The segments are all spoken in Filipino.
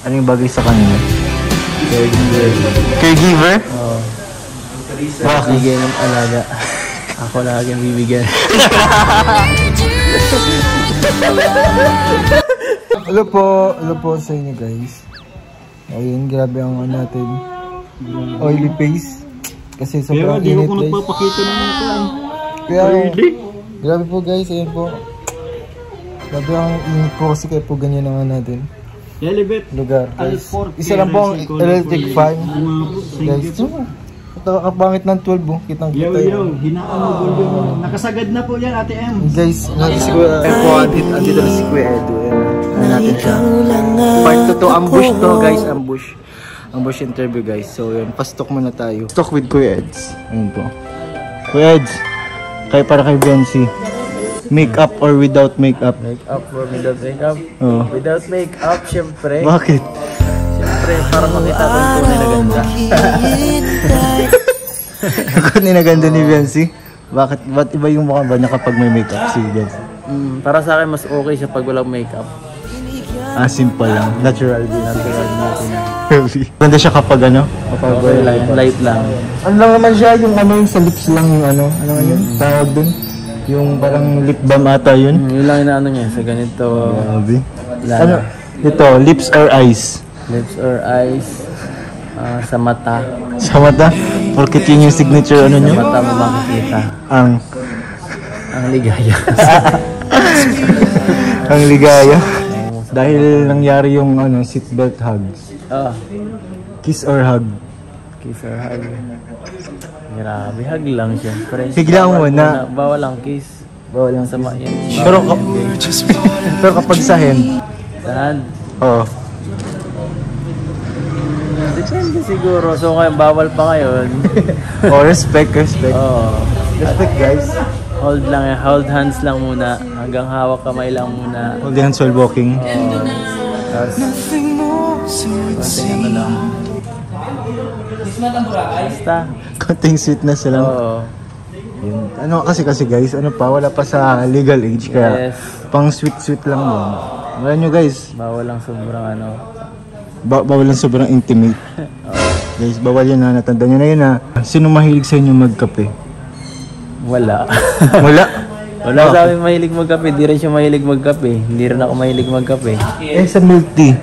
Ano yung bagay sa kanila? Caregiver. Caregiver? Oo. Bakit? Bigay ng alaga. Ako lagi ang bibigyan. Hello po sa inyo guys. Ayun, grabe ang natin. Oily face. Kasi sobrang init guys. Kaya di ako nagpapakita naman ito. Kaya, grabe po guys, ayun po. Grabe ang init po kasi kaya po ganyan naman natin. Lugar guys. Isa lang po ang electric fan. Guys, kapangit ng 12 oh. Kitang kita yun. Hinaan mo volume. Nakasagad na po yan, Ate M. Guys, natin si Kuya Edo. Andito na si Kuya Edo. Ano natin siya. Part 2 to. Ambush to guys. Ambush interview guys. So yun, pastok muna tayo. Talk with Kuya Eds. Ayun po. Kuya Eds, kayo para kay Bensi. Make-up or without make-up? Make-up or without make-up? Oo. Without make-up, syempre. Bakit? Syempre, para makita ko yung tunay na ganda. Yung tunay na ganda ni Bensi? Bakit? Ba't iba yung mukha ba niya kapag may make-up si Bensi? Para sa akin, mas okay siya pag walang make-up. Ah, simple lang. Natural din. Natural natin. Ganda siya kapag ano? Kapag okay lang, light lang. Ano lang naman siya, yung ano yung sa lips lang yung ano? Ano nga yun? Tawag dun? Yung parang lip balm ata yun? Yun lang yung ano niya, sa ganito. Grabe. Ano? Ito, lips or eyes? Lips or eyes. Sa mata. Sa mata? Porkit yun yung signature ano nyo? Sa mata mo makikita. Ang ligaya. Ang ligaya. Dahil nangyari yung ano, seatbelt hugs. Kiss or hug? Kiss or hug. Grabe, hug lang siya. Bigla mo na. Bawal lang kiss. Bawal lang sama yan. Pero kapag sa hand? Sa hand? Oo. Depende siguro. So ngayon, bawal pa ngayon. Oh, respect. Oo. Respect guys. Hold lang, hold hands lang muna. Hanggang hawak kamay lang muna. Hold hands while walking. Tapos, konting ano lang. Basta. Konting sweetness lang. Oo. Yun. Ano kasi guys, ano pa, wala pa sa legal age kaya pang sweet lang yun. Wala nyo guys. Bawal lang sobrang ano. Bawal lang sobrang intimate. Guys, bawal yun na. Natanda nyo na yun ha. Sino mahilig sa inyo magkape? Wala. Wala sa amin mahilig magkape. Di rin siya mahilig magkape. Hindi rin ako mahilig magkape. Sa milk tea?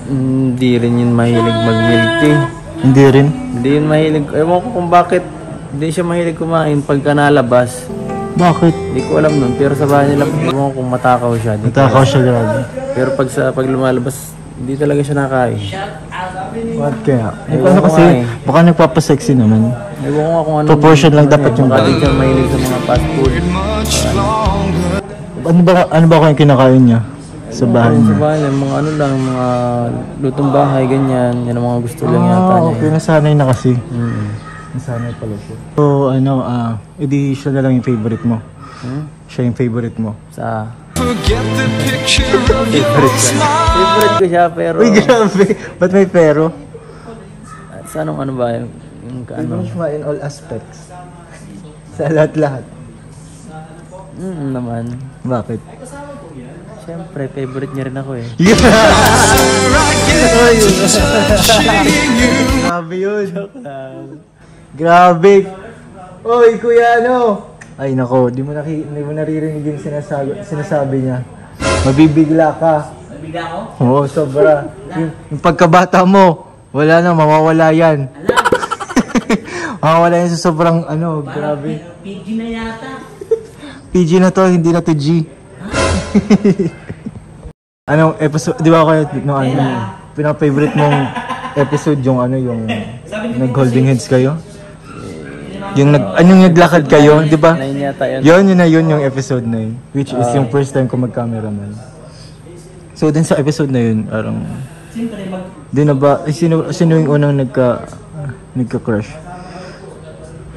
Hindi rin yun mahilig mag-milk tea. Hindi rin? Hindi yun mahilig. Ewan ko kung bakit hindi siya mahilig kumain pagka nalabas. Bakit? Hindi ko alam nun. Pero sa bahay nila, ewan ko kung matakaw siya. Matakaw siya, grabe. Pero pag lumalabas, hindi talaga siya nakain. Bakit kaya? Ano kasi, baka nagpapasexy naman. Ewan ko nga kung ano. Proportion lang dapat yung baka din siya mahilig sa mga fast food. Ano ba kung kinakain niya? Sa bahay niya? Sa bahay niya, mga ano lang, mga lutong bahay, ganyan. Yan ang mga gusto lang yata niya. Okay, nasanay na kasi. Nasanay pala siya. So, ano, edi siya na lang yung favorite mo. Siya yung favorite mo. Sa... Favorite ko siya, pero... Uy, grabe! Ba't may pero? Sa anong ano ba yung ano? Favorite mo in all aspects. Sa lahat-lahat. Naman. Bakit? Siyempre, favorite niya rin ako eh. Grabe yun. Grabe. Oy, kuya ano? Ay nako, di mo naririnig yung sinasabi niya. Mabibigla ka. Mabigla ako? Oo, sobra. Yung pagkabata mo, wala na, mawawala yan. Mawawala yan sa sobrang ano, grabe. PG na yata. PG na to, hindi na to G. Anong episode, di ba kayo, no, ano, pinaka-favorite mong episode yung ano, yung nag-holding hands kayo? Yung anong naglakad kayo, di ba? Yun yung episode na yun. Which is yung first time ko mag-cameraman. So din sa episode na yun, parang... Di na ba, sino yung unang nagka-crush?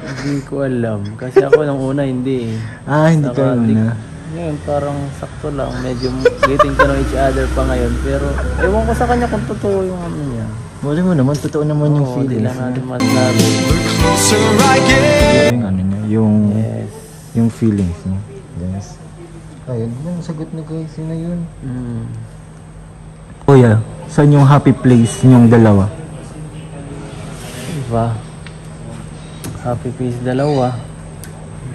Hindi ko alam. Kasi ako nung una hindi eh. Hindi ka una. Ngayon parang sakto lang. Medyo getting to know each other pa ngayon. Pero ewan ko sa kanya kung totoo yung ano niya. Wala mo naman, totoo naman yung feelings. Hindi lang natin masabi. Yung ano niya, yung feelings niya. Yes. Ayun, yung sagot na guys, yun na yun. Kuya, saan yung happy place niyong dalawa? Diba? Happy place dalawa.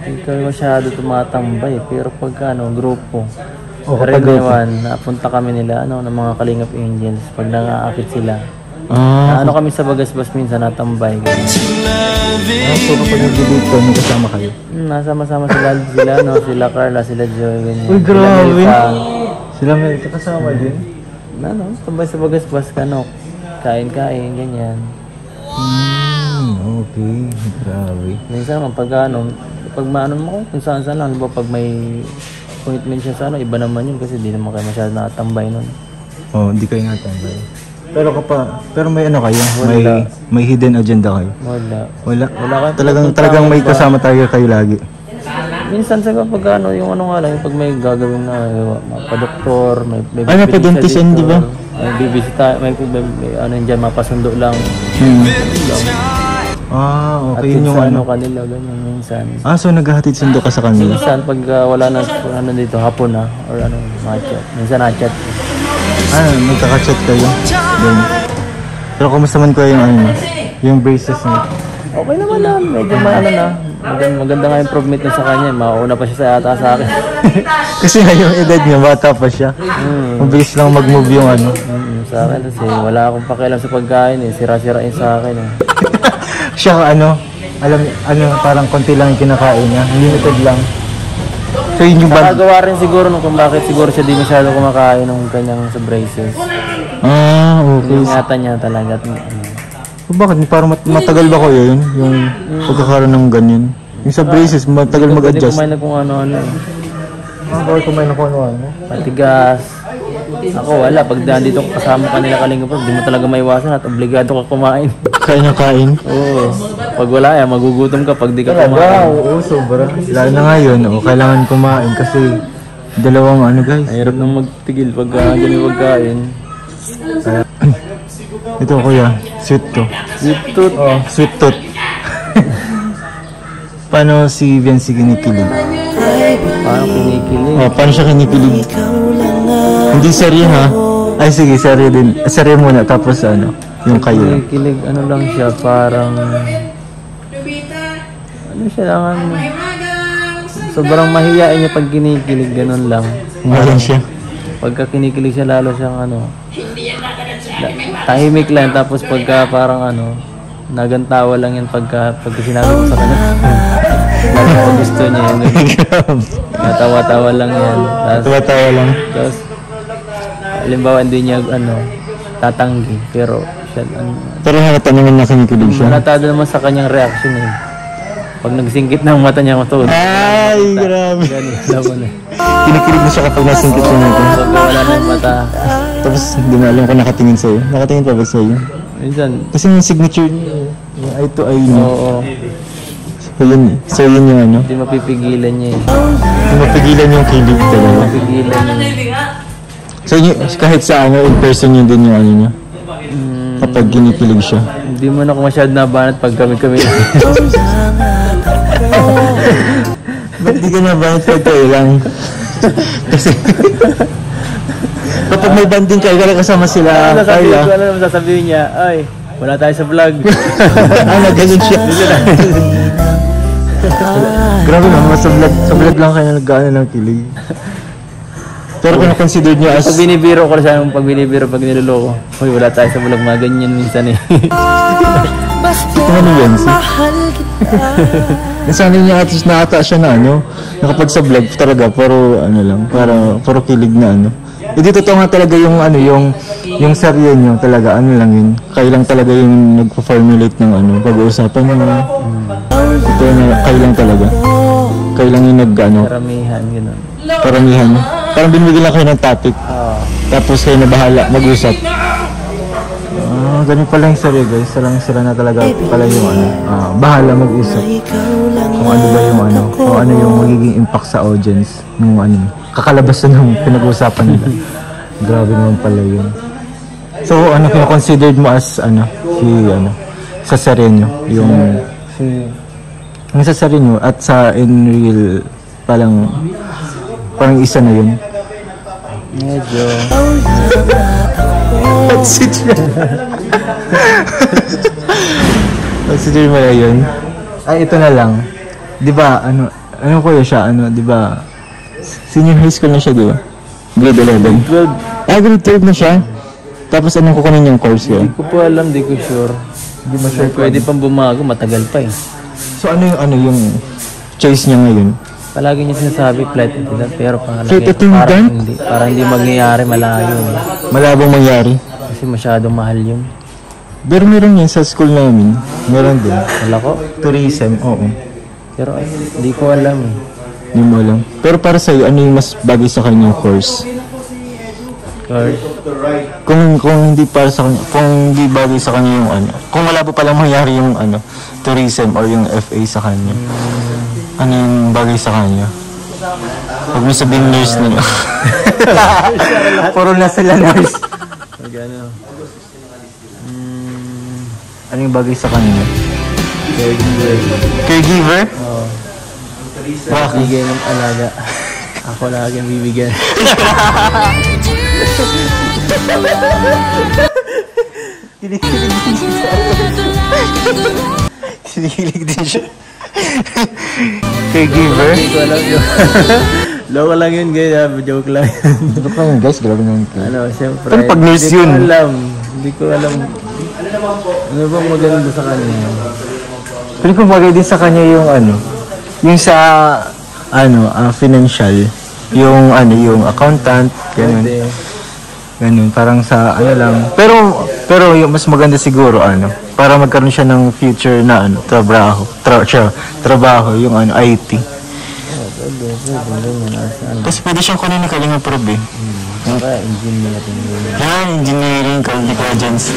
Hindi kami masyado tumatambay. Pero pagka grupo. Karaniwan, napunta kami nila ng mga Kalingap Angels. Pag nangaakit sila. Kami sa Bagasbas minsan natambay. So kapag nag-debate ko, may kasama kayo? Nasama-sama sila, sila Carla, sila Joy, ganyan. Uy, grabe! Sila Melita kasama din? Tambay sa Bagasbas ka, kain-kain, ganyan. Okay, grabe. Minsan naman, pag maano mo kung saan-saan lang, pag may commitment siya sa iba naman yun kasi di naman kayo masyado nakatambay nun. Hindi kayo natambay. Pero may kayo? May hidden agenda kayo? Wala talagang may kasama tayo kayo lagi. Minsan sa pag yung pag may gagawin na pa-doktor, may pa-dentisan, di ba? May bibisita, may diyan mapasundo lang. Okay. Yun yung kanila ganyan minsan. So naghahatid sundo ka sa kanila? Minsan pag wala na dito hapon na or ma-chat. Minsan na-chat. Magkaka-chat kayo. Pero kumusta man ko yung braces niya? Okay naman na. Medyo maganda nga improvement na sa kanya. Mauna pa siya sa akin. Kasi nga yung edad niya, bata pa siya. Mabilis lang mag-move yung sa akin kasi wala akong pakialam sa pagkain Sira-sirain sa akin Siya parang konti lang yung kinakain niya. Limited lang. So yun yung nakagawa rin siguro kung bakit siguro siya di masyado kumakain ng kanyang sa braces. Okay. Ingatan niya talaga. Bakit? Parang matagal ba ko yun? Yung pagkakaroon ng ganyan? Yung sa braces, matagal mag-adjust? Hindi kumain na kung ano-ano. Bakit kumain na kung ano-ano? Matigas. Ako wala. Pag dito kasama ka nila Kalingap, di mo talaga maiwasan at obligado ka kumain. Kain na kain? Oo. Pag wala magugutom ka pag di ka kumain. Oo, sobra. Lalo na ngayon, kailangan kumain kasi dalawang guys. Mahirap nang magtigil pag dyan yung pagkain. Ito kuya, sweet to. Sweet tooth? Sweet tooth. Paano si Viancy kinikilig? Paano kinikilig? Paano siya kinikilig? Hindi serye ha? Ay sige, serye din. Serye muna tapos yung kayo. Kinikilig, lang siya, parang siya lang sobrang mahiyain niya pag kinikilig, ganun lang. Ngayon siya. Pagka kinikilig siya lalo siyang tahimik lang tapos pagka parang nagantawa lang yan pagka sinabi ko sa kanya. Lalo pag gusto niya yun. Natawa-tawa lang yan. Tawa-tawa lang. Tapos halimbawa hindi niya tatanggi pero siya pero halata naman na kinikilig siya. Halatado naman sa kanyang reaction pag nagsingkit ng mata niya matulog. Ay, grabe. Kinikilig na siya kapag nasingkit siya nito. Pag wala ng mata. Tapos hindi na alam kung nakatingin sa'yo. Nakatingin pa ba sa'yo? Minsan. Kasi yung signature niya, yung eye to eye niya. Oo. So yun yung Hindi mapipigilan niya Hindi mapigilan yung kilig talaga. Mapigilan niya. So kahit sa in person yun din yung niya? Kapag kinikilig siya. Hindi mo na ako masyado nabanat pag kami. Ba't di ka nabanat pag kayo lang? Kasi kapag may banding kayo, kasama sila, Carla. Wala naman sasabihin niya, ay, wala tayo sa vlog. Ganun siya. Grabe naman, sa vlog lang kayo nag-ano ng kilig. Pero kung consider nyo as... Pag binibiro ko siya, pag niloloko, uy, wala tayo sa vlog, mga ganyan minsan Ito ano yan, nasanay niya at least nakata siya na nakapag sa vlog talaga, pero puro kilig na Hindi totoo nga talaga yung yung serye nyo talaga, lang yun. Kayo lang talaga yung nagpo-formulate ng pag-uusapan nyo. Ito kayo lang talaga. Kayo lang yung Karamihan, gano'n. Karamihan. Parang binibigyan lang kayo ng topic. Tapos kayo na bahala mag-usap. Ganun pala yung serye guys. Sila na talaga pala yung bahala mag-usap. Kung ano ba yung kung ano yung magiging impact sa audience ng kakalabasan ng pinag-uusapan nila. Grabe naman pala yun. So kino-considered mo as sa serye nyo? Yung sa serye nyo at sa in real parang isa na yun? Medyo Si Jeremiah yun. Ay, ito na lang. Di ba, ano kuya siya, di ba, senior high school na siya, di ba? Grade 11. 12. Ah, grade 12 na siya? Tapos anong kukunin yung course ko? Hindi ko po alam, di ko sure. Hindi mo sure. Pwede pang bumago, matagal pa eh. So ano yung choice niya ngayon? Palagi niya sinasabi flight attendant, pero flight attendant? Para hindi mangyayari malayo. Malabong mangyari? Kasi masyadong mahal yun. Pero meron yan sa school namin. Meron din. Wala ko? Tourism, oo. Pero ay, hindi ko alam eh. Hindi mo alam. Pero para sa'yo, ano yung mas bagay sa kanyang course? Course? Kung hindi para sa kanya, kung hindi bagay sa kanya yung kung wala pa palang mangyari yung tourism or yung FA sa kanya. Ano yung bagay sa kanya? Huwag mo sabihin nurse na nyo. Puro na sila nurse. Magano? Ano yung bagay sa kanya? Caregiver. Caregiver? Oo. Bakit? Bigay ng alaga. Ako lagi ang bibigyan. Kinikilig din siya. Caregiver? Hindi ko alam yun. Loko lang yun guys, joke lang. Joke lang yun guys, grabe naman kayo. Siyempre. Pero pag nurse yun. Hindi ko alam. Ano bang maganda sa kanya? Pero kung bagay din sa kanya yung yung sa financial, yung yung accountant, ganun. Ganun, parang sa lang. Pero yung mas maganda siguro para magkaroon siya ng future na trabaho yung IT. Kasi pwede siyang kunin ng Kalinga Prob eh. Saka engineering. Yan, engineering, intelligence.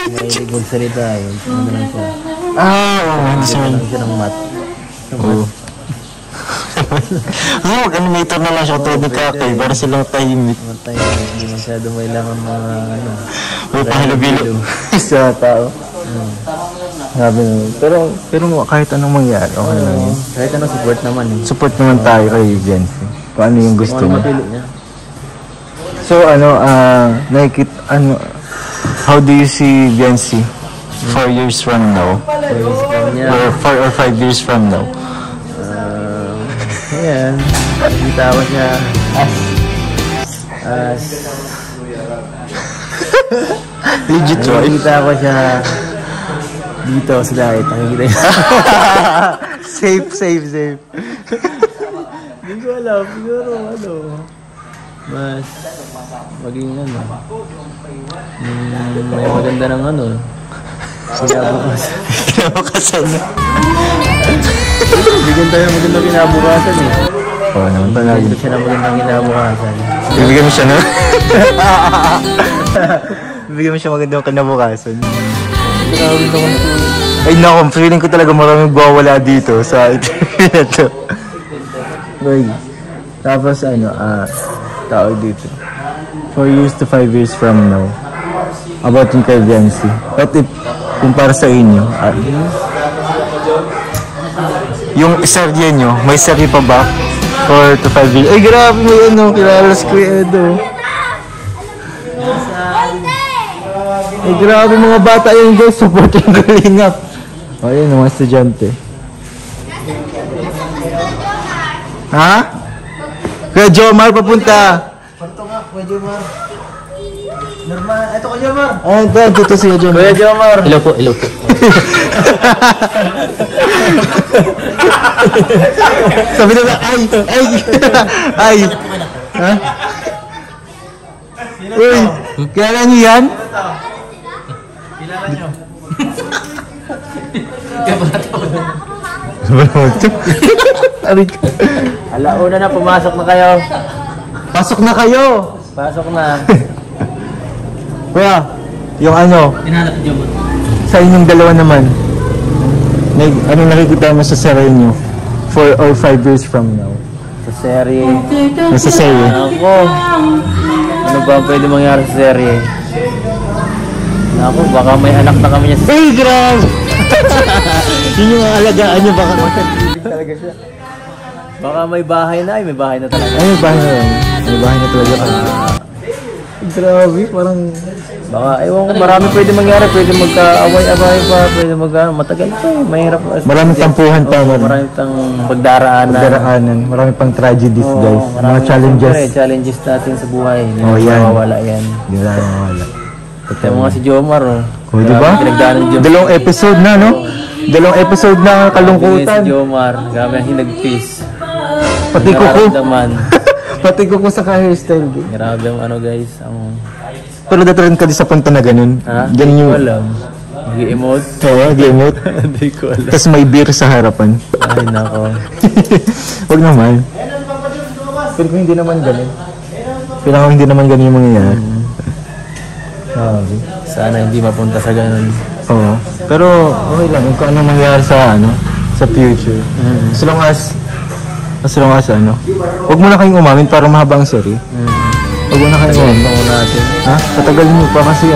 May magsalita yun. Ano lang siya. Oo, hindi siya ng math. Oo. Mag-animator na lang siya ito ni Kakay para silang tahimik. Hindi masyado mailangan mga may pahalubilo sa tao. Sabi naman. Pero kahit anong mangyari, okay lang yun. Kahit anong support naman eh. Support naman tayo kay Biancy. Kung ano yung gusto mo. Niya. So how do you see Biancy 4 years from now? 4 or 5 years from now? Ayan. Nakikita ko siya as legit right? Nakikita ko siya dito sa langit. Nakikita niya. Safe. Hindi ko alam. Siguro mas maging may maganda ng kinabukasan na. Bigyan tayo magandang kinabukasan eh. Oo naman talaga. Bigyan siya na magandang kinabukasan. Bibigyan mo siya na? Bibigyan mo siya magandang kinabukasan. Ay naku, feeling ko talaga maraming bawala dito sa interview na to. Okay. Tapos tao dito. 4 years to 5 years from now. About yung kay Biancy. But kung para sa inyo, yung serye nyo, may serye pa ba? 4 to 5 years. Ay grabe mo yun, kilala si Kuya Edo. Ay grabe mga bata yun guys, support yung Kalingap. O yun, mga estudyante. Ha? Kuya Jomar, papunta. Parto nga, Kuya Jomar. Normal, ito Kuya Jomar. Ay, dito si Kuya Jomar. Kuya Jomar. Hello po. Sabi na ay. Ha? Uy, kilala niyo yan? Kilala niyo. Alauna na, pumasok na kayo. Pasok na kayo. Pasok na. Kuya, yung Hinahanap ni Jomar. sa inyong dalawa naman, nakikita mo sa serye nyo 4 or 5 years from now? Sa serye. Nasa serye? Ako. Ano ba pwede mangyari sa serye? Ako, baka may anak na kami niya sa Hey, grabe! Yun yung alagaan nyo, baka talaga siya. Baka may bahay na. May bahay na talaga. Ay, may bahay na yan. May bahay na talaga. Grabe, parang... Baka, ewan ko, marami pwede mangyari. Pwede magka-away-away pa. Pwede matagal pa eh. Mahirap. Maraming tampuhan pa. Marami pang pagdaraanan. Marami pang tragedies, guys. Mga challenges. Challenges natin sa buhay. Hindi yan. Mawawala yan. Hindi na mawawala. Ito mga si Jomar, oh. Diba? Dalawang episode na, no? Dalawang episode na kalungkutan. Si Jomar, grabe ang hinagpis. Pati ko Pati ko sa ka-hairstyle. Grabe ang ano, guys. Pero datarin ka din sa punto na ganun. Ha? Ganun yung... Alam. Mag-emote? Oo, mag-emote. Hindi ko alam. Tapos may beer sa harapan. Ay, nako. Huwag naman. Pero kung hindi naman ganun. Pero kung hindi naman ganun yung mangyayari. Sana hindi mapunta sa ganun. Oo. Pero okay lang kung ano mangyayari sa future. As long as huwag mo na kayong umamin para mahaba ang story. Huwag mo na kayong umamin. Natin. Ha? Patagalin mo pa kasi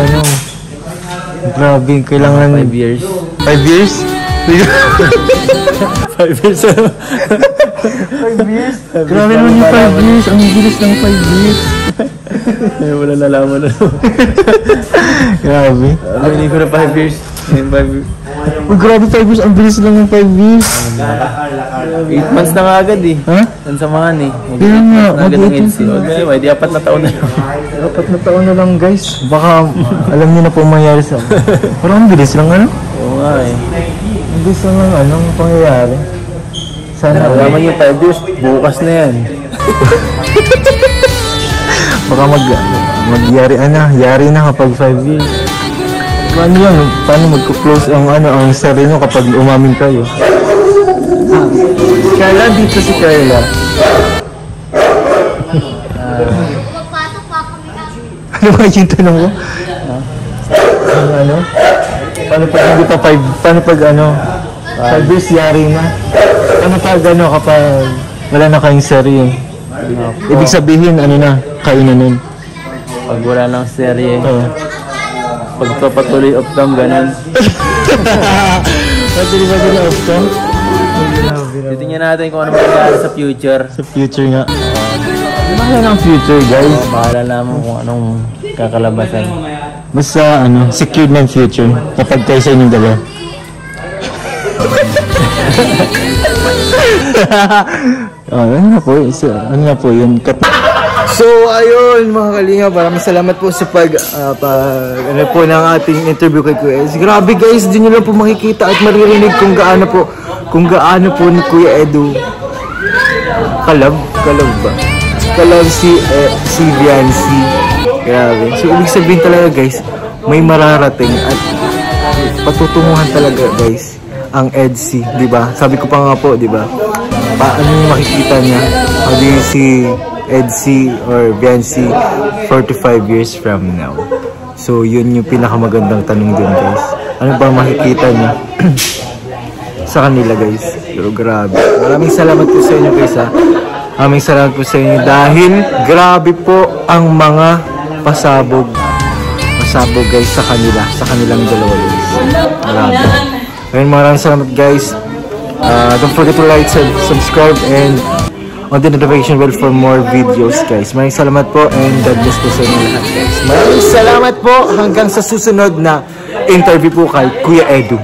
grabe, kailangan... 5 years. 5 years? 5 years. 5 years? Grabe naman yung 5 years. Ang bilis ng 5 years. Ay, wala nalaman na. Grabe. Hindi ko na 5 years. 5 years. Oh, grabe 5 years. Ang bilis lang ng 5 years. 8 months na nga agad eh. Ha? Ang samahan eh. Kaya nga. Mag-8 months. Okay, di 4 na taon na lang. 4 na taon na lang, guys. Baka alam niyo na po mangyayari sa... Pero ang bilis lang Oo nga eh. Ang bilis lang ang pangyayari. Sana... Nalaman yung 5 years. Bukas na yan. Baka yari na kapag 5 years. Paano yan? Paano magko-close ang story nyo kapag umamin kayo? Carla, dito si Carla. Ano ba yung tanong mo? Paano pag hindi pa 5? Paano pag 5 years yari na? Ano pag kapag wala na kayong serye? Ibig sabihin, kainan nun. Pag wala ng serye, pagpapatuloy of cam, ganun. Patuloy of cam? Titingnan natin kung ano mangyayari sa future. Sa future nga. Bahala ng future, guys. Bahala naman kung anong kakalabasan. Basta, secured ng future kapag kayo sa inyong dalawa. Ano na po yun? So ayun mga kalinga, maraming salamat po sa po ng ating interview kay Kuya Eds. Grabe guys, din nyo lang po makikita at maririnig kung gaano po ni Kuya Edu kalab ba? Kalab si Viancy. Grabe. So ibig sabihin talaga guys, may mararating at patutunguhan talaga guys ang Edsy, di ba? Sabi ko pa nga po, di ba? Paano yung makikita niya? How do you see Edsy or Viancy 45 years from now? So yun yung pinakamagandang tanong din guys. Ano ba makikita niya sa kanila guys? Pero grabe. Maraming salamat po sa inyo guys ha. Maraming salamat po sa inyo dahil grabe po ang mga pasabog guys sa kanilang dalawa guys. Grabe. Ayun, maraming salamat guys. Don't forget to like, subscribe, and on the notification bell for more videos guys. Maraming salamat po and God bless po sa inyo lahat guys. Maraming salamat po hanggang sa susunod na interview po kay Kuya Edu.